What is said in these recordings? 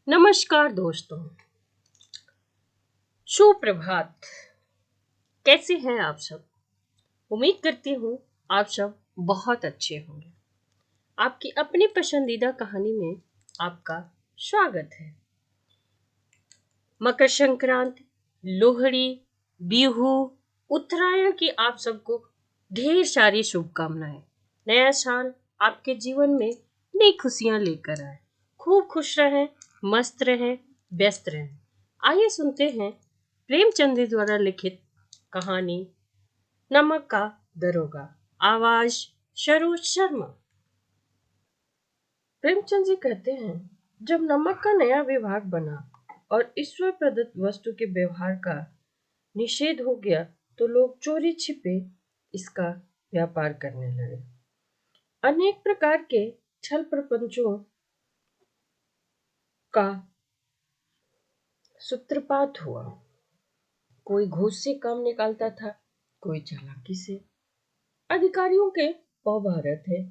नमस्कार दोस्तों, सुप्रभात। कैसे हैं आप सब? उम्मीद करती हूँ आप सब बहुत अच्छे होंगे। आपकी अपनी पसंदीदा कहानी में आपका स्वागत है। मकर संक्रांति, लोहड़ी, बिहू, उत्तरायण की आप सबको ढेर सारी शुभकामनाएं। नया साल आपके जीवन में नई खुशियां लेकर आए। खूब खुश रहें, मस्त रहें, व्यस्त रहें। आइए सुनते हैं प्रेमचंद जी द्वारा लिखित कहानी नमक का दरोगा। आवाज सरोज शर्मा। प्रेमचंद जी कहते हैं, जब नमक का नया विभाग बना और ईश्वर प्रदत्त वस्तु के व्यवहार का निषेध हो गया तो लोग चोरी छिपे इसका व्यापार करने लगे। अनेक प्रकार के छल प्रपंचों का सूत्रपात हुआ। कोई घूस से काम निकालता था, कोई चालाकी से। अधिकारियों के पौभारत थे।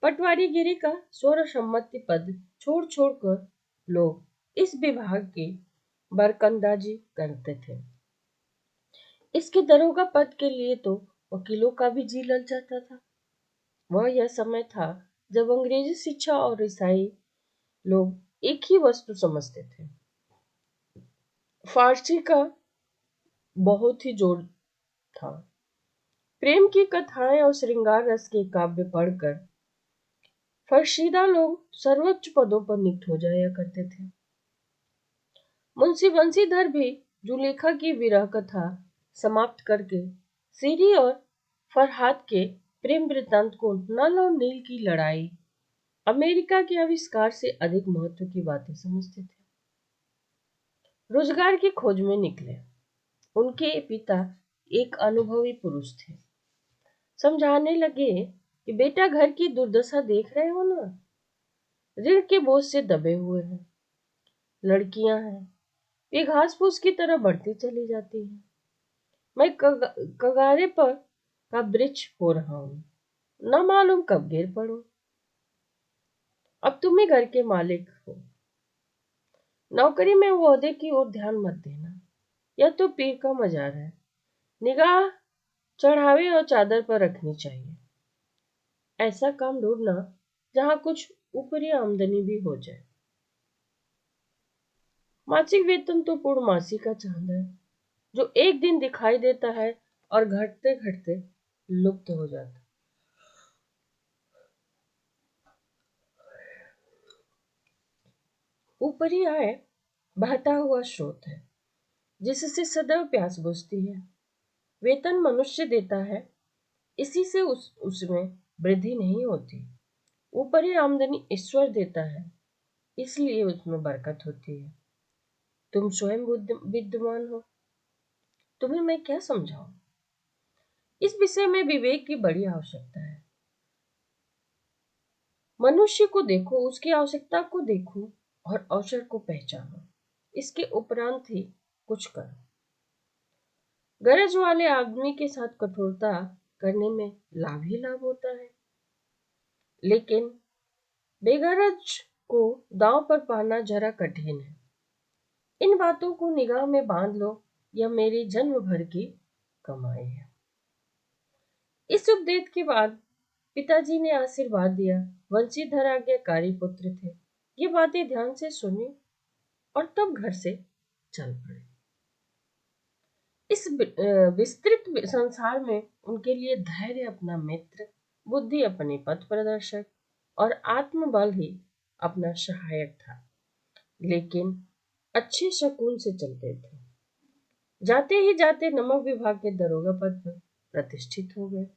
पटवारीगिरी का सर्वसम्मति पद छोड़ छोड़कर लोग इस विभाग की बरकंदाजी करते थे। इसके दरोगा पद के लिए तो वकीलों का भी जी लल जाता था। वह यह समय था जब अंग्रेजी शिक्षा और ईसाई लोग एक ही वस्तु समझते थे। फारसी का बहुत ही जोर था। प्रेम की कथाएं और श्रृंगार रस के काव्य पढ़कर फरशीदा लोग सर्वोच्च पदों पर नियुक्त हो जाया करते थे। मुंशी बंशीधर भी जुलेखा की विरह कथा समाप्त करके सीरी और फरहाद के प्रेम वृत्तांत को नल और नील की लड़ाई, अमेरिका के आविष्कार से अधिक महत्व की बातें समझते थे। रोजगार की खोज में निकले। उनके पिता एक अनुभवी पुरुष थे। समझाने लगे कि बेटा, घर की दुर्दशा देख रहे हो ना, ऋण के बोझ से दबे हुए हैं। लड़कियां हैं, वे घास फूस की तरह बढ़ती चली जाती हैं। मैं कगारे पर का वृक्ष हो रहा हूं, न मालूम कब गिर पड़ो। अब तुम ही घर के मालिक हो। नौकरी में ओहदे की ओर ध्यान मत देना, यह तो पीर का मजार है। निगाह चढ़ावे और चादर पर रखनी चाहिए। ऐसा काम ढूंढना जहां कुछ ऊपरी आमदनी भी हो जाए। मासिक वेतन तो पूर्णमासी का चांद है, जो एक दिन दिखाई देता है और घटते घटते लुप्त हो जाता है। ऊपरी आय बहता हुआ स्रोत है, जिससे सदैव प्यास बुझती है। वेतन मनुष्य देता है, इसी से उसमें वृद्धि नहीं होती। ऊपरी आमदनी ईश्वर देता है, इसलिए उसमें बरकत होती है। तुम स्वयं विद्वान हो, तुम्हें मैं क्या समझाऊं? इस विषय में विवेक की बड़ी आवश्यकता है। मनुष्य को देखो, उसकी आवश्यकता को देखो और अवसर को पहचानो। इसके उपरांत ही कुछ करो। गरज वाले आदमी के साथ कठोरता करने में लाभ ही लाभ होता है, लेकिन बेगरज को दांव पर पाना जरा कठिन है। इन बातों को निगाह में बांध लो, यह मेरी जन्म भर की कमाई है। इस उपदेश के बाद पिताजी ने आशीर्वाद दिया। वंशीधर आज्ञाकारी पुत्र थे। ये बातें ध्यान से सुनी और तब घर से चल पड़े। इस विस्तृत संसार में उनके लिए धैर्य अपना मित्र, बुद्धि अपने पथ प्रदर्शक और आत्मबल ही अपना सहायक था। लेकिन अच्छे शकुन से चलते थे। जाते ही जाते नमक विभाग के दरोगा पद पर प्रतिष्ठित हो गए।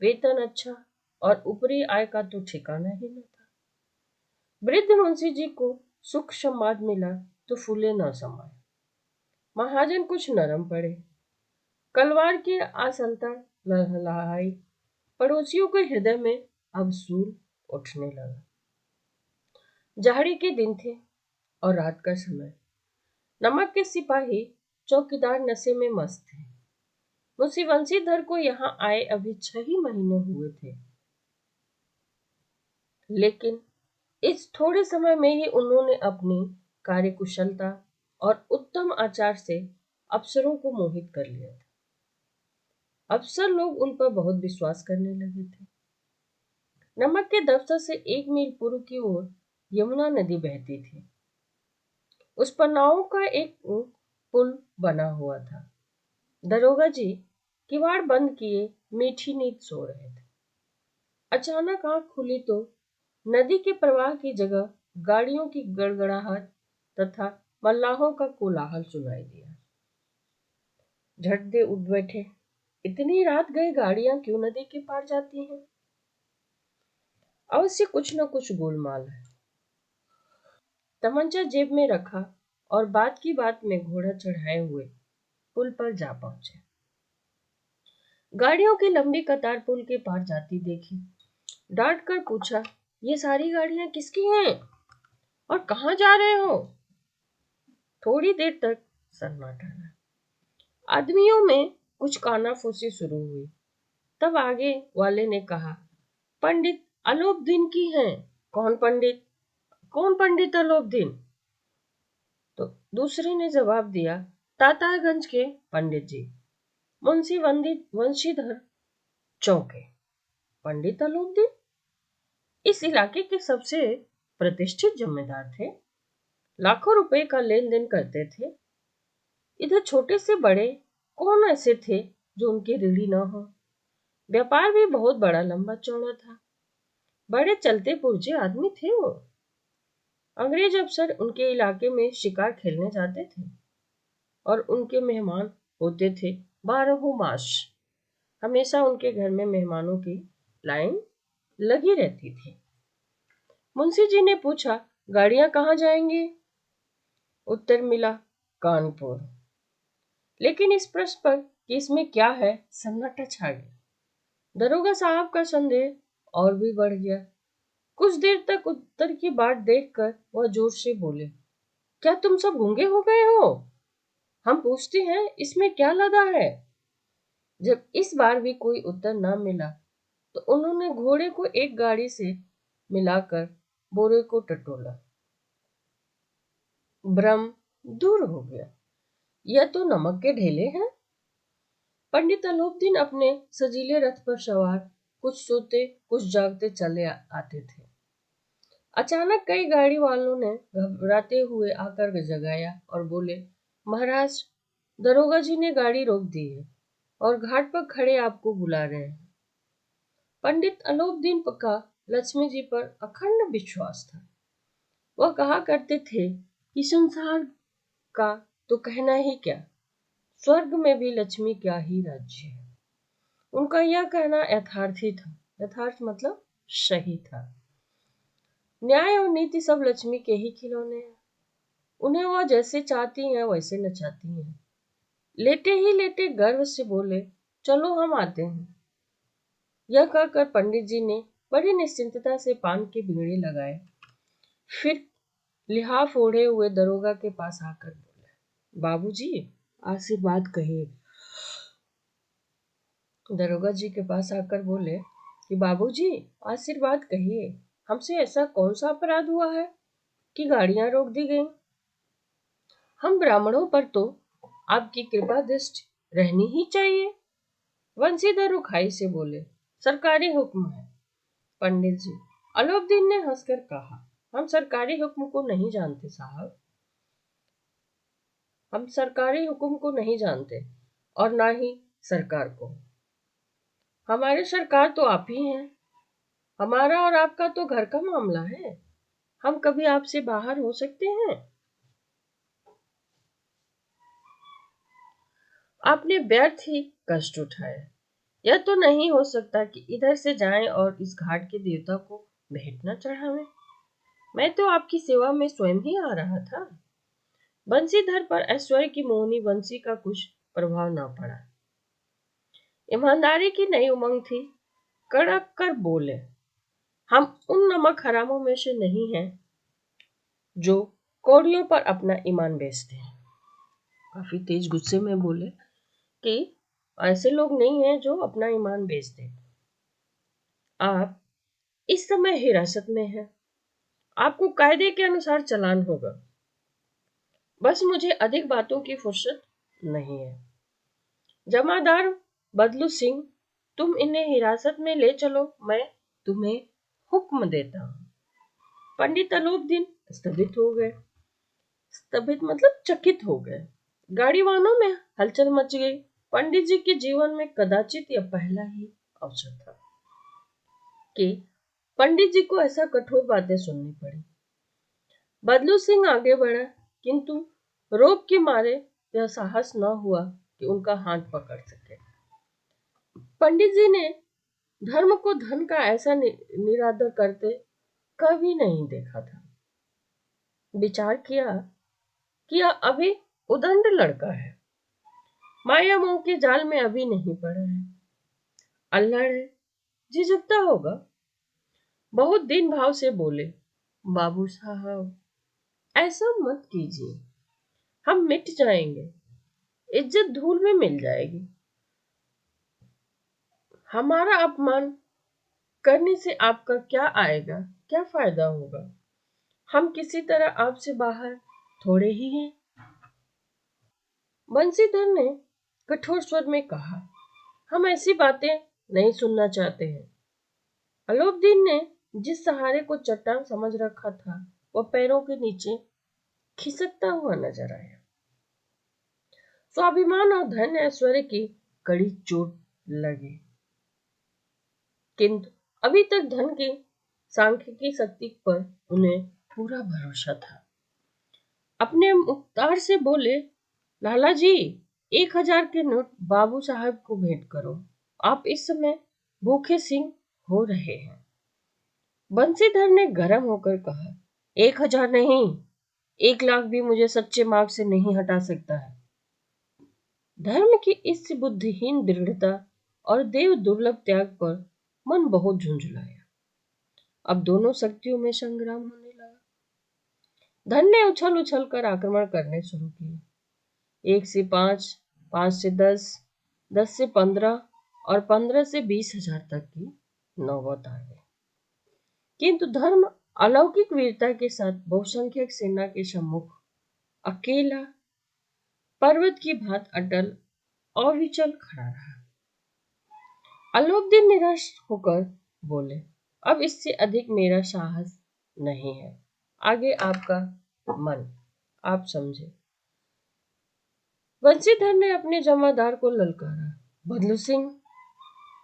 वेतन अच्छा और ऊपरी आय का तो ठिकाना ही न था। वृद्ध मुंशी जी को सुख संवाद मिला तो फूले न समाये। महाजन कुछ नरम पड़े। कलवार की आसनता लहलहाई। पड़ोसियों के हृदय में अब सूल उठने लगा। जाड़े के दिन थे और रात का समय। नमक के सिपाही चौकीदार नशे में मस्त थे। मुंशी वंशीधर को यहाँ आए अभी 6 ही महीने हुए थे, लेकिन इस थोड़े समय में ही उन्होंने अपनी कार्यकुशलता और उत्तम आचार से अफसरों को मोहित कर लिया था। अफसर लोग उन पर बहुत विश्वास करने लगे थे। नमक के दफ्तर से 1 मील पूर्व की ओर यमुना नदी बहती थी। उस पर नावों का एक पुल बना हुआ था। दरोगा जी किवाड़ बंद किए मीठी नींद सो रहे थे। अचानक आंख खुली तो नदी के प्रवाह की जगह गाड़ियों की गड़गड़ाहट तथा मल्लाहों का कोलाहल सुनाई दिया। झट दे उठ बैठे। इतनी रात गए गाड़ियां क्यों नदी के पार जाती हैं? अवश्य कुछ न कुछ गोलमाल है। तमंचा जेब में रखा और बात की बात में घोड़ा चढ़ाए हुए पुल पर जा पहुंचे। गाड़ियों की लंबी कतार पुल के पार जाती देखी। डांट कर पूछा, ये सारी गाड़ियां किसकी हैं और कहाँ जा रहे हो? थोड़ी देर तक सन्नाटा रहा। आदमियों में कुछ कानाफूसी शुरू हुई। तब आगे वाले ने कहा, पंडित अलोपदीन की हैं। कौन पंडित? कौन पंडित अलोपदीन? तो दूसरे ने जवाब दिया, तातागंज के पंडित जी, मुंशी वंशीधर चौके पंडित अलोपदीन इस इलाके के सबसे प्रतिष्ठित जमींदार थे। लाखों रुपए का लेन देन करते थे। इधर छोटे से बड़े कौन ऐसे थे जो उनके ऋणी न हो। व्यापार भी बहुत बड़ा लंबा चौड़ा था। बड़े चलते पुर्जे आदमी थे वो। अंग्रेज अफसर उनके इलाके में शिकार खेलने जाते थे और उनके मेहमान होते थे 12 मास। हमेशा उनके घर में मेहमानों की लाइन लगी रहती थी। मुंशी जी ने पूछा, गाड़ियां कहाँ जाएंगी? उत्तर मिला, कानपुर। लेकिन इस प्रश्न पर कि इसमें क्या है, सन्नाटा छा गया। दरोगा साहब का संदेह और भी बढ़ गया। कुछ देर तक उत्तर की बाट देखकर वह जोर से बोले, क्या तुम सब गूंगे हो गए हो? हम पूछते हैं इसमें क्या लदा है? जब इस बार भी कोई उत्तर न मिला तो उन्होंने घोड़े को एक गाड़ी से मिलाकर बोरे को टटोला। भ्रम दूर हो गया। यह तो नमक के ढेले हैं। पंडित अलोपदीन अपने सजीले रथ पर सवार कुछ सोते कुछ जागते चले आते थे। अचानक कई गाड़ी वालों ने घबराते हुए आकर जगाया और बोले, महाराज, दरोगा जी ने गाड़ी रोक दी है और घाट पर खड़े आपको बुला रहे हैं। पंडित अलोपदीन का लक्ष्मी जी पर अखंड विश्वास था। वह कहा करते थे कि संसार का तो कहना ही क्या, स्वर्ग में भी लक्ष्मी क्या ही राज्य है। उनका यह कहना यथार्थी था। यथार्थ मतलब सही था। न्याय और नीति सब लक्ष्मी के ही खिलौने हैं। उन्हें वह जैसे चाहती हैं वैसे नचाती हैं। लेटे ही लेटे गर्व से बोले, चलो हम आते हैं। यह कहकर पंडित जी ने बड़ी निश्चिंतता से पान के बीड़े लगाए। फिर लिहाफ ओढ़े हुए दरोगा के पास आकर बोले, बाबूजी, आशीर्वाद कहिए। दरोगा जी के पास आकर बोले कि बाबूजी, आशीर्वाद कहिए। हमसे ऐसा कौन सा अपराध हुआ है कि गाड़ियां रोक दी गई? हम ब्राह्मणों पर तो आपकी कृपा दृष्टि रहनी ही चाहिए। वंशीधर रुखाई से बोले, सरकारी हुक्म है। पंडित जी, अलोपदीन ने हंसकर कहा, हम सरकारी हुक्म को नहीं जानते साहब। हम सरकारी हुक्म को नहीं जानते और ना ही सरकार को। हमारे सरकार तो आप ही हैं। हमारा और आपका तो घर का मामला है। हम कभी आपसे बाहर हो सकते हैं? आपने व्यर्थ ही कष्ट उठाया। यह तो नहीं हो सकता कि इधर से जाएं और इस घाट के देवता को भेंट न चढ़ावें। मैं तो आपकी सेवा में स्वयं ही आ रहा था। बंसीधर पर ऐश्वर्य की मोहनी बंसी का कुछ प्रभाव न पड़ा। ईमानदारी की नई उमंग थी। कड़क कर बोले, हम उन नमक हरामों में से नहीं हैं जो कौड़ियों पर अपना ईमान बेचते हैं। काफी तेज गुस्से में बोले कि ऐसे लोग नहीं हैं जो अपना ईमान बेच दें। आप इस समय हिरासत में हैं आपको कायदे के अनुसार चालान होगा। बस मुझे अधिक बातों की फुर्सत नहीं है। जमादार बदलू सिंह, तुम इन्हें हिरासत में ले चलो, मैं तुम्हें हुक्म देता हूं। पंडित अलोपदीन स्तब्ध हो गए। स्तब्ध मतलब चकित हो गए। गाड़ी वाहनों में हलचल मच गई। पंडित जी के जीवन में कदाचित यह पहला ही अवसर था कि पंडित जी को ऐसा कठोर बातें सुननी पड़ी। बदलू सिंह आगे बढ़ा, किंतु रोब के मारे यह साहस न हुआ कि उनका हाथ पकड़ सके। पंडित जी ने धर्म को धन का ऐसा निरादर करते कभी नहीं देखा था। विचार किया कि यह अभी उदंड लड़का है, माया मोह के जाल में अभी नहीं पड़ा है, अल्हड़ है, झिझकता होगा। बहुत दिन भाव से बोले, बाबू साहब ऐसा मत कीजिए, हम मिट जाएंगे, इज्जत धूल में मिल जाएगी। हमारा अपमान करने से आपका क्या आएगा, क्या फायदा होगा? हम किसी तरह आपसे बाहर थोड़े ही हैं। बंसीधर ने कठोर स्वर में कहा, हम ऐसी बातें नहीं सुनना चाहते हैं। अलोपदीन ने जिस सहारे को चट्टान समझ रखा था, वह पैरों के नीचे खिसकता हुआ नजर आया। स्वाभिमान और धन ऐश्वर्य की कड़ी चोट लगी, किंतु अभी तक धन की सांख्यिकी शक्ति पर उन्हें पूरा भरोसा था। अपने मुख्तार से बोले, लाला जी 1000 के नोट बाबू साहब को भेंट करो, आप इस समय भूखे सिंह हो रहे हैं। बंसीधर ने गर्म होकर कहा, 1000 नहीं, 1 लाख भी मुझे सच्चे मार्ग से नहीं हटा सकता है। धर्म की इस बुद्धिहीन दृढ़ता और देव दुर्लभ त्याग पर मन बहुत झुंझलाया। अब दोनों शक्तियों में संग्राम होने लगा। धन ने उछल उछल कर आक्रमण करने शुरू किए। 1 से 5, 5 से 10, 10 से 15 और 15 से 20,000 तक की नौबत आ गई। किंतु धर्म अलौकिक वीरता के साथ बहुसंख्यक सेना के सम्मुख अकेला पर्वत की भांति अटल अविचल खड़ा रहा। अलोपदीन निराश होकर बोले, अब इससे अधिक मेरा साहस नहीं है, आगे आपका मन, आप समझे। बंसीधर ने अपने जमादार को ललकारा। बदलू सिंह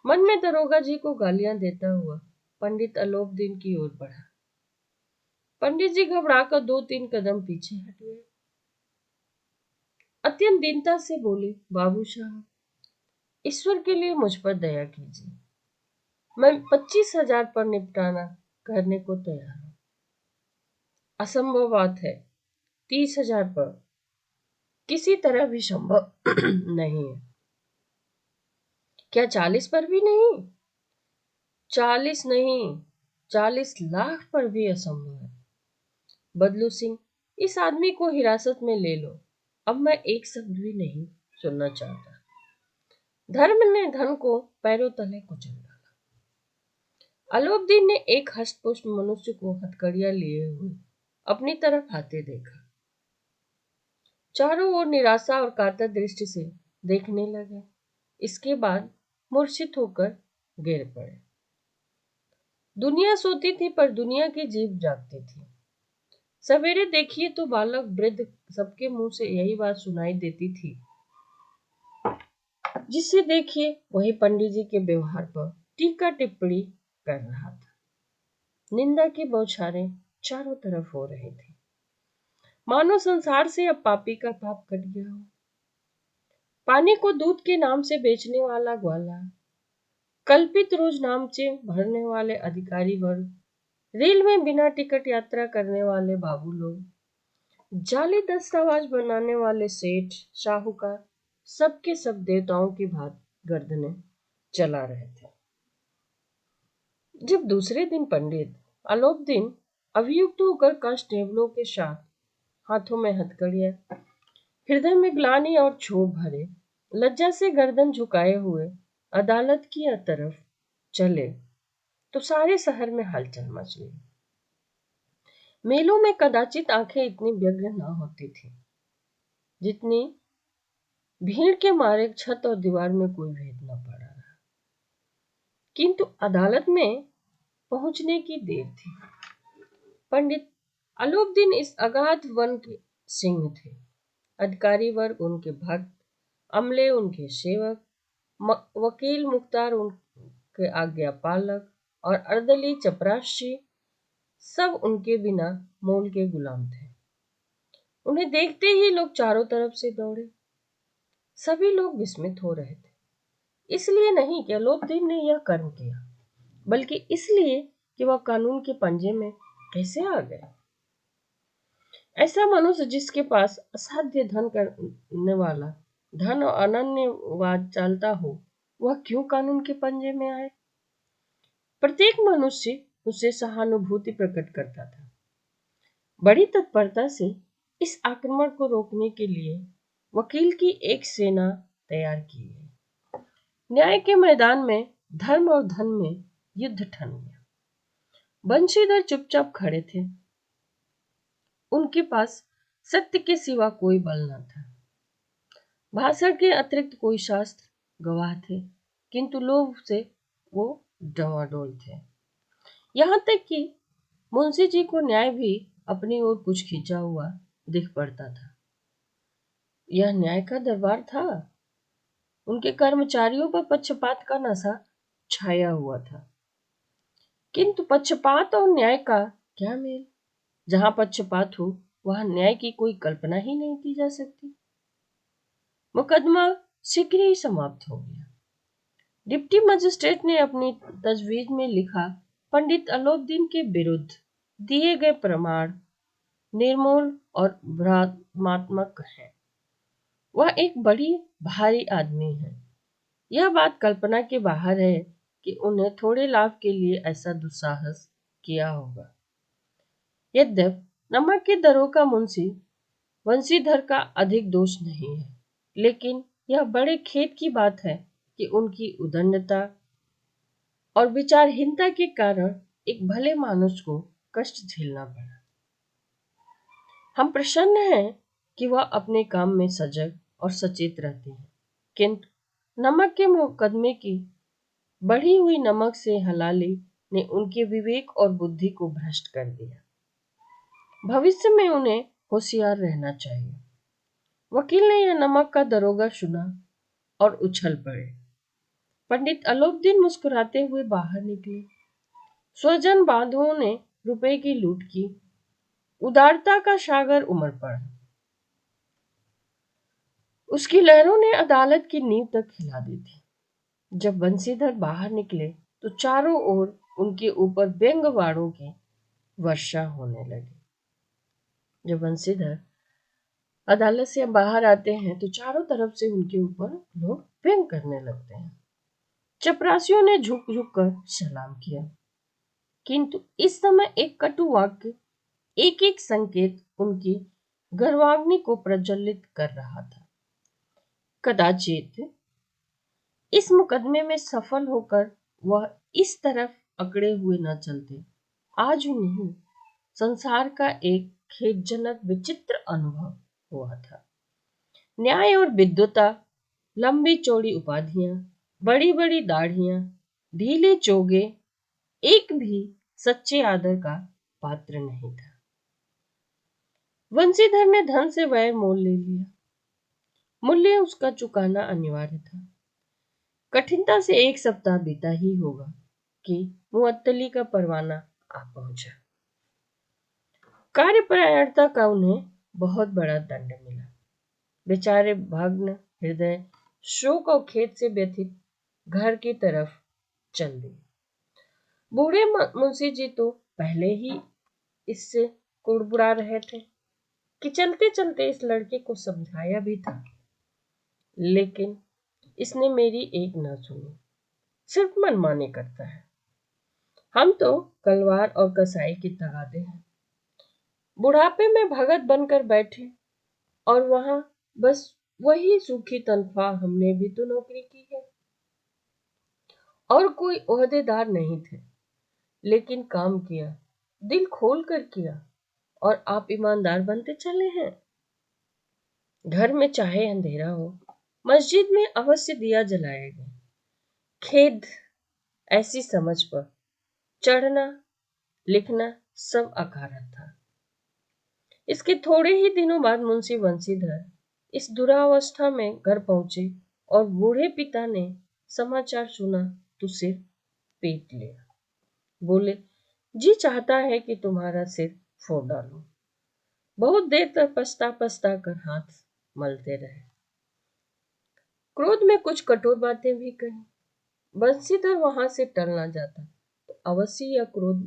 मन में दरोगा जी को गालियां देता हुआ पंडित अलोपदीन की ओर बढ़ा। पंडित जी घबराकर 2-3 कदम पीछे हट गए। अत्यंत दीनता से बोले, बाबू साहब ईश्वर के लिए मुझ पर दया कीजिए, मैं 25,000 पर निपटाना करने को तैयार हूं। असंभव बात है, 30,000 पर किसी तरह भी संभव नहीं है। क्या 40 पर भी नहीं? 40 नहीं, 40 लाख पर भी असंभव है। बदलू सिंह, इस आदमी को हिरासत में ले लो, अब मैं एक शब्द भी नहीं सुनना चाहता। धर्म ने धन को पैरों तले कुचल डाला। अलोपदीन ने एक हष्टपुष्ट मनुष्य को हथकड़ियां लिए हुए अपनी तरफ आते देखा। चारों ओर निराशा और कातर दृष्टि से देखने लगे। इसके बाद मूर्छित होकर गिर पड़े। दुनिया सोती थी पर दुनिया की जीभ जागती थी। सवेरे देखिए तो बालक वृद्ध सबके मुंह से यही बात सुनाई देती थी। जिसे देखिए वही पंडित जी के व्यवहार पर टीका टिप्पणी कर रहा था। निंदा की बौछारें चारों तरफ हो रही थी, मानो संसार से अब पापी का पाप कट गया हो। पानी को दूध के नाम से बेचने वाला ग्वाला, कल्पित रोज नामचे भरने वाले अधिकारी वर्ग, रेल में बिना टिकट यात्रा करने वाले बाबू लोग, जाली दस्तावेज बनाने वाले सेठ साहूकार, सबके सब देवताओं की भांति गर्दनें चला रहे थे। जब दूसरे दिन पंडित अलोपदीन अभियुक्त होकर कांस्टेबलों के साथ हाथों में हथकड़ियां, हृदय में ग्लानि और क्षोभ भरे, लज्जा से गर्दन झुकाए हुए अदालत की तरफ चले तो सारे शहर में हलचल मच गई। मेलों में कदाचित आंखें इतनी व्यग्र न होती थी जितनी भीड़ के मारे छत और दीवार में कोई भेद न पड़ रहा। किंतु अदालत में पहुंचने की देर थी। पंडित अलोपदीन इस अगाध वन के सिंह थे। अधिकारी वर्ग उनके भक्त, अमले उनके सेवक, वकील मुख्तार उनके आज्ञा पालक और अर्दली चपरासी सब उनके बिना मोल के गुलाम थे। उन्हें देखते ही लोग चारों तरफ से दौड़े। सभी लोग विस्मित हो रहे थे, इसलिए नहीं कि अलोपदीन ने यह कर्म किया, बल्कि इसलिए कि वह कानून के पंजे में कैसे आ गया। ऐसा मनुष्य जिसके पास असाध्य धन करने वाला धन और अनन्यवाद चालता हो, वह क्यों कानून के पंजे में आए। प्रत्येक मनुष्य उसे सहानुभूति प्रकट करता था। बड़ी तत्परता से इस आक्रमण को रोकने के लिए वकील की एक सेना तैयार की गई। न्याय के मैदान में धर्म और धन में युद्ध ठन गया। बंशीधर चुपचाप खड़े थे। उनके पास सत्य के सिवा कोई बल न था। भाषण के अतिरिक्त कोई शास्त्र गवाह थे, किंतु लोभ से वो डवाडोल थे। यहाँ तक कि मुंशी जी को न्याय भी अपनी ओर कुछ खींचा हुआ दिख पड़ता था। यह न्याय का दरबार था। उनके कर्मचारियों पर पक्षपात का नशा छाया हुआ था। किंतु पक्षपात और न्याय का क्या मेल। जहां पक्षपात हो वहां न्याय की कोई कल्पना ही नहीं की जा सकती। मुकदमा शीघ्र ही समाप्त हो गया। डिप्टी मजिस्ट्रेट ने अपनी तजवीज में लिखा, पंडित अलोपदीन के विरुद्ध दिए गए प्रमाण निर्मूल और भ्रमात्मक है। वह एक बड़ी भारी आदमी है। यह बात कल्पना के बाहर है कि उन्हें थोड़े लाभ के लिए ऐसा दुस्साहस किया होगा। यद्यप नमक के दरोगा मुंशी वंशीधर का अधिक दोष नहीं है, लेकिन यह बड़े खेद की बात है कि उनकी उदंडता और विचारहीनता के कारण एक भले मानुष को कष्ट झेलना पड़ा। हम प्रसन्न हैं कि वह अपने काम में सजग और सचेत रहते हैं, किंतु नमक के मुकदमे की बढ़ी हुई नमक से हलाली ने उनके विवेक और बुद्धि को भ्रष्ट कर दिया। भविष्य में उन्हें होशियार रहना चाहिए। वकील ने यह नमक का दरोगा सुना और उछल पड़े। पंडित अलोपदीन मुस्कुराते हुए बाहर निकले। स्वजन बांधुओं ने रुपए की लूट की। उदारता का सागर उमड़ पड़ा। उसकी लहरों ने अदालत की नींव तक हिला दी थी। जब बंशीधर बाहर निकले तो चारों ओर उनके ऊपर व्यंग बाणों की वर्षा होने लगी। जब बंशीधर अदालत से बाहर आते हैं तो चारों तरफ से उनके ऊपर लोग व्यंग करने लगते हैं। चपरासियों ने झुक झुक कर सलाम किया, किंतु इस समय एक कटु वाक्य, एक एक संकेत उनकी गर्वाग्नि को प्रज्वलित कर रहा था। कदाचित इस मुकदमे में सफल होकर वह इस तरफ अकड़े हुए न चलते। आज उन्हें संसार का एक खेदजनक विचित्र अनुभव हुआ था। न्याय और विद्वता, लंबी चौड़ी उपाधियां, बड़ी बड़ी दाढ़ियां, ढीले चोगे, एक भी सच्चे आदर का पात्र नहीं था। वंशीधर ने धन से वह मोल ले लिया। मूल्य उसका चुकाना अनिवार्य था। कठिनता से एक सप्ताह बीता ही होगा कि मुअत्तली का परवाना आ पहुंचा। कार्यपरायणता का उन्हें बहुत बड़ा दंड मिला। बेचारे भग्न हृदय, शोक और खेद से व्यथित घर की तरफ चल दिए। बूढ़े मुंशी जी तो पहले ही इससे कुड़बुड़ा रहे थे कि चलते चलते इस लड़के को समझाया भी था, लेकिन इसने मेरी एक न सुनी, सिर्फ मनमानी करता है। हम तो कलवार और कसाई के तगादे हैं। बुढ़ापे में भगत बनकर बैठे और वहां बस वही सूखी तनख्वाह। हमने भी तो नौकरी की है और कोई ओहदेदार नहीं थे, लेकिन काम किया, दिल खोल कर किया। और आप ईमानदार बनते चले हैं। घर में चाहे अंधेरा हो, मस्जिद में अवश्य दिया जलाएगा। खेद ऐसी समझ पर चढ़ना लिखना सब अकारत था। इसके थोड़े ही दिनों बाद मुंशी बंशीधर इस दुरावस्था में घर पहुंचे और बूढ़े पिता ने समाचार सुना तो सिर पीट लिया। बोले, जी चाहता है कि तुम्हारा सिर फोड़ डालूं। बहुत देर तक पछता पछता कर हाथ मलते रहे। क्रोध में कुछ कठोर बातें भी कही। बंशीधर वहां से टल ना जाता तो अवश्य यह क्रोध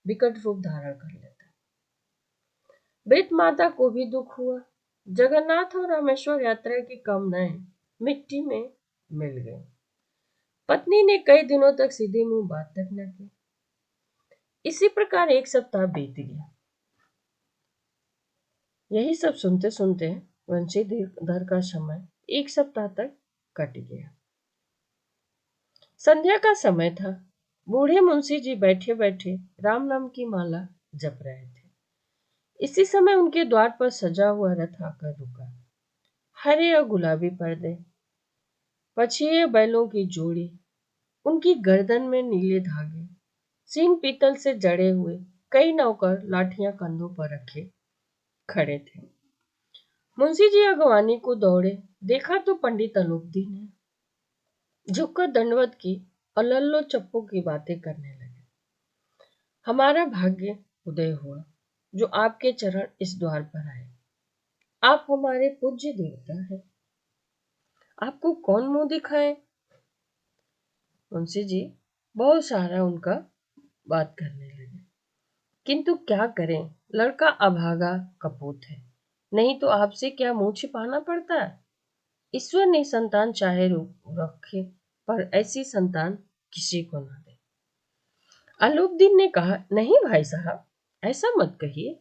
विकट रूप धारण कर लेता। वृद्ध माता को भी दुख हुआ। जगन्नाथ और रामेश्वर यात्रा की कामनाएं मिट्टी में मिल गई। पत्नी ने कई दिनों तक सीधे मुंह बात तक न की। इसी प्रकार एक सप्ताह बीत गया। यही सब सुनते सुनते बंशीधर का समय एक सप्ताह तक कट गया। संध्या का समय था। बूढ़े मुंशी जी बैठे बैठे राम नाम की माला जप रहे थे। इसी समय उनके द्वार पर सजा हुआ रथ आकर रुका। हरे और गुलाबी पर्दे, पछिए बैलों की जोड़ी, उनकी गर्दन में नीले धागे, सींग पीतल से जड़े हुए कई नौकर लाठियां कंधों पर रखे खड़े थे। मुंशी जी अगवानी को दौड़े। देखा तो पंडित अलोपदीन है। झुककर दंडवत की और लल्लो चप्पो की बातें करने लगे। हमारा भाग्य उदय हुआ जो आपके चरण इस द्वार पर आए। आप हमारे पूज्य देवता हैं। आपको कौन मुंह दिखाए। मुंशी जी बहुत सारा उनका बात करने लगे। किंतु क्या करें, लड़का अभागा कपूत है, नहीं तो आपसे क्या मुंह छिपाना पड़ता है। ईश्वर ने संतान चाहे रखे, पर ऐसी संतान किसी को ना दे। अलोपदीन ने कहा, नहीं भाई साहब, ऐसा मत कहिए।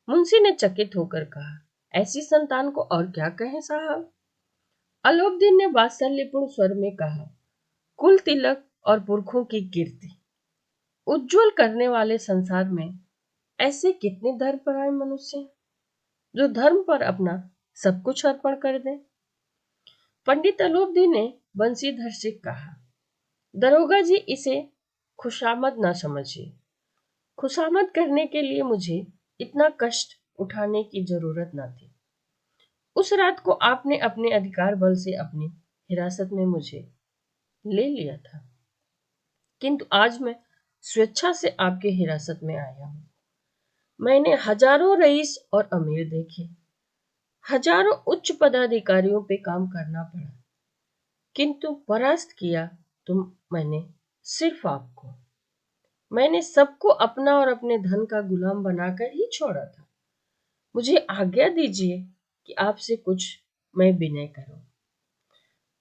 मुंशी ने चकित होकर कहा, ऐसी संतान को और क्या कहें साहब। अलोपदीन ने वात्सल्यपूर्ण स्वर में कहा, कुल तिलक और पुरखों की कीर्ति उज्जवल करने वाले संसार में ऐसे कितने धर्मपरायण मनुष्य हैं जो धर्म पर अपना सब कुछ अर्पण कर दें। पंडित अलोपदीन ने बंशीधर से कहा, दरोगा जी इसे खुशामद ना समझिए। खुशामद करने के लिए मुझे इतना कष्ट उठाने की जरूरत न थी। उस रात को आपने अपने अधिकार बल से अपनी हिरासत में मुझे ले लिया था, किंतु आज मैं स्वेच्छा से आपके हिरासत में आया हूं। मैंने हजारों रईस और अमीर देखे, हजारों उच्च पदाधिकारियों पे काम करना पड़ा, किंतु परास्त किया तो मैंने सिर्फ आपको। मैंने सबको अपना और अपने धन का गुलाम बनाकर ही छोड़ा था। मुझे आज्ञा दीजिए कि आपसे कुछ मैं विनय करूं।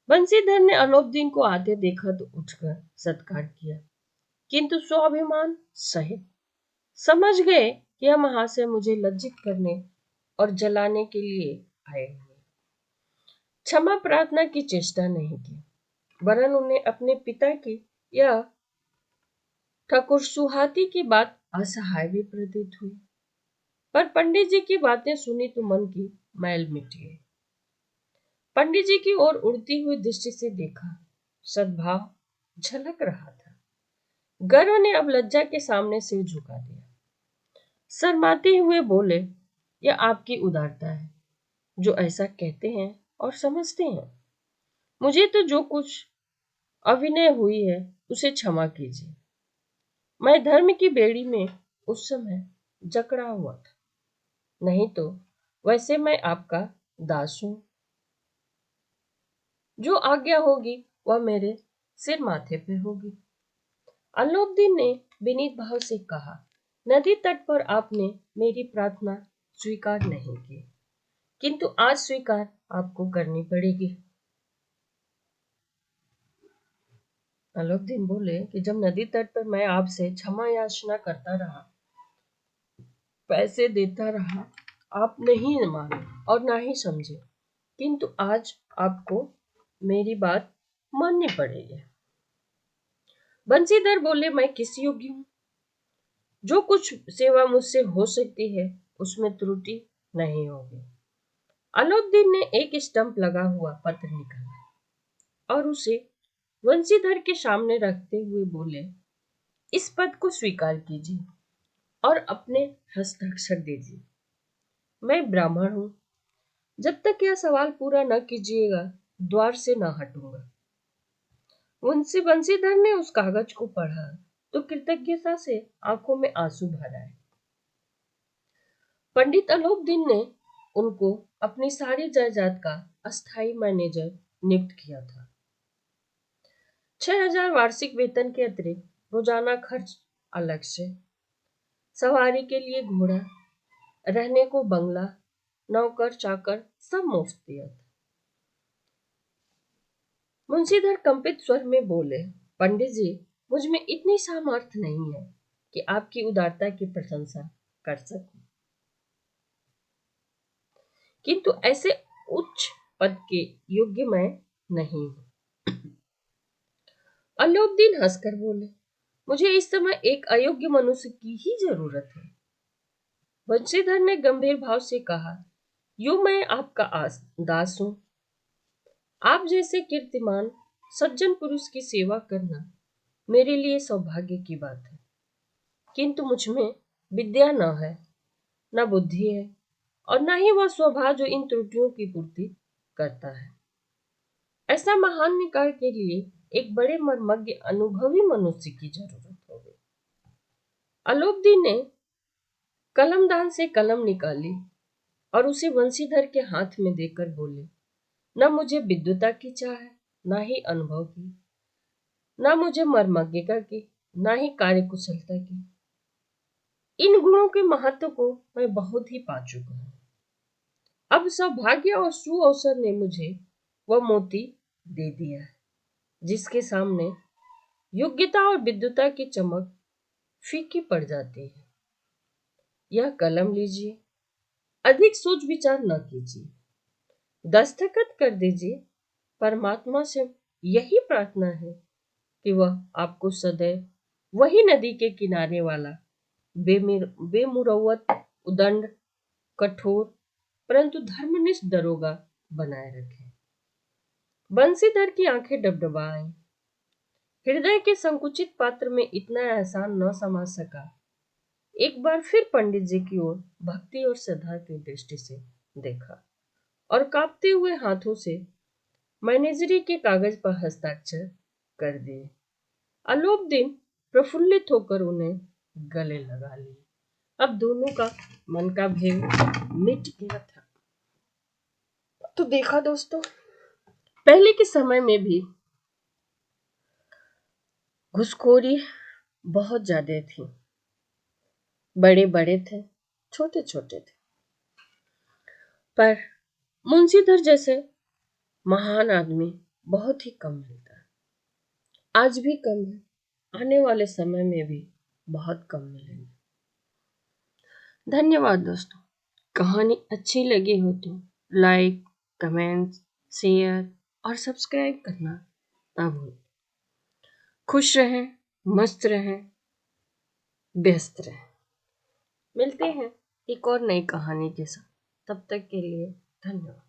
बंशीधर ने अलोपदीन को आते देखा तो उठकर सत्कार किया, किंतु स्वाभिमान सहित समझ गए कि यह महाशय मुझे लज्जित करने और जलाने के लिए आए हुए। क्षमा प्रार्थना की चेष्टा नहीं की, वरन उन्हें अपने पिता की यह ठाकुर सुहाती की बात असहाय भी प्रतीत हुई। पर पंडित जी की बातें सुनी तो मन की मैल मिट गई। पंडित जी की ओर उड़ती हुई दृष्टि से देखा, सद्भाव झलक रहा था। गर्व ने अब लज्जा के सामने सिर झुका दिया। शर्माते हुए बोले, यह आपकी उदारता है जो ऐसा कहते हैं और समझते हैं। मुझे तो जो कुछ अविनय हुई है उसे क्षमा कीजिए। मैं धर्म की बेड़ी में उस समय जकड़ा हुआ था, नहीं तो वैसे मैं आपका दास हूं। जो आज्ञा होगी वह मेरे सिर माथे पे होगी। अलोपदीन ने विनीत भाव से कहा, नदी तट पर आपने मेरी प्रार्थना स्वीकार नहीं की, किंतु आज स्वीकार आपको करनी पड़ेगी। अलोपदीन बोले कि जब नदी तट पर मैं आपसे क्षमा याचना करता रहा, पैसे देता रहा, आप नहीं माने और ना ही समझे, किंतु आज आपको मेरी बात माननी पड़ेगी। बंशीधर बोले, मैं किस योग्य हूं। जो कुछ सेवा मुझसे हो सकती है उसमें त्रुटि नहीं होगी। अलाउद्दीन ने एक स्टंप लगा हुआ पत्र निकाला और उसे वंशीधर के सामने रखते हुए बोले, इस पद को स्वीकार कीजिए और अपने हस्ताक्षर दीजिए। मैं ब्राह्मण हूं, जब तक यह सवाल पूरा न कीजिएगा द्वार से न हटूंगा। वंशीधर ने उस कागज को पढ़ा तो कृतज्ञता से आंखों में आंसू भर आए। पंडित अलाउद्दीन ने उनको अपनी सारी जायदाद का अस्थायी मैनेजर नियुक्त किया था। 6,000 वार्षिक वेतन के अतिरिक्त रोजाना खर्च अलग से, सवारी के लिए घोड़ा, रहने को बंगला, नौकर चाकर सब मुफ्त दिया था। मुंशीधर कंपित स्वर में बोले, पंडित जी, मुझ में इतनी सामर्थ्य नहीं है कि आपकी उदारता की प्रशंसा कर सकूं, किंतु ऐसे उच्च पद के योग्य मैं नहीं हूं। अलाउद्दीन हंसकर बोले, मुझे इस समय एक अयोग्य मनुष्य की ही जरूरत है। वंशीधर ने गंभीर भाव से कहा, यूं मैं आपका दास हूं। आप जैसे कीर्तिमान सज्जन पुरुष की सेवा करना मेरे लिए सौभाग्य की बात है, किंतु मुझ में विद्या न है, न बुद्धि है और न ही वह स्वभाव जो इन त्रुटियों की पूर्ति करता है। ऐसा महान निकाय के लिए एक बड़े मर्मज्ञ अनुभवी मनुष्य की जरूरत होगी। अलाउद्दीन ने कलमदान से कलम निकाली और उसे वंशीधर के हाथ में देकर बोले, न मुझे विद्वता की चाह है, न ही अनुभव की, न मुझे मर्मज्ञता की, न ही कार्यकुशलता की। इन गुणों के महत्व को मैं बहुत ही पा चुका हूं। अब सौभाग्य और सुअवसर ने मुझे वह मोती दे दिया है जिसके सामने योग्यता और विद्वता की चमक फीकी पड़ जाती है। यह कलम लीजिए, अधिक सोच विचार न कीजिए, दस्तखत कर दीजिए। परमात्मा से यही प्रार्थना है कि वह आपको सदैव वही नदी के किनारे वाला बेमुरौवत, उदंड, कठोर परंतु धर्मनिष्ठ दरोगा बनाए रखे। बंसीधर की आंखें डबडबाएं। हृदय के संकुचित पात्र में इतना एहसान न समा सका। एक बार फिर पंडित जी की ओर भक्ति और श्रद्धा की दृष्टि से देखा और कांपते हुए हाथों से मैनेजरी के कागज पर हस्ताक्षर कर दिए। अलाउद्दीन प्रफुल्लित होकर उन्हें गले लगा लिया। अब दोनों का मन का भेद मिट गया था। तो देखा दोस्तों, पहले के समय में भी घुसखोरी बहुत ज्यादा थी। बड़े बड़े थे, छोटे छोटे थे, पर मुंशीधर जैसे महान आदमी बहुत ही कम मिलता है। आज भी कम है, आने वाले समय में भी बहुत कम मिलेंगे। धन्यवाद दोस्तों। कहानी अच्छी लगी हो तो लाइक, कमेंट, शेयर और सब्सक्राइब करना ना भूलें। खुश रहें, मस्त रहें, व्यस्त रहें। मिलते हैं एक और नई कहानी के साथ। तब तक के लिए धन्यवाद।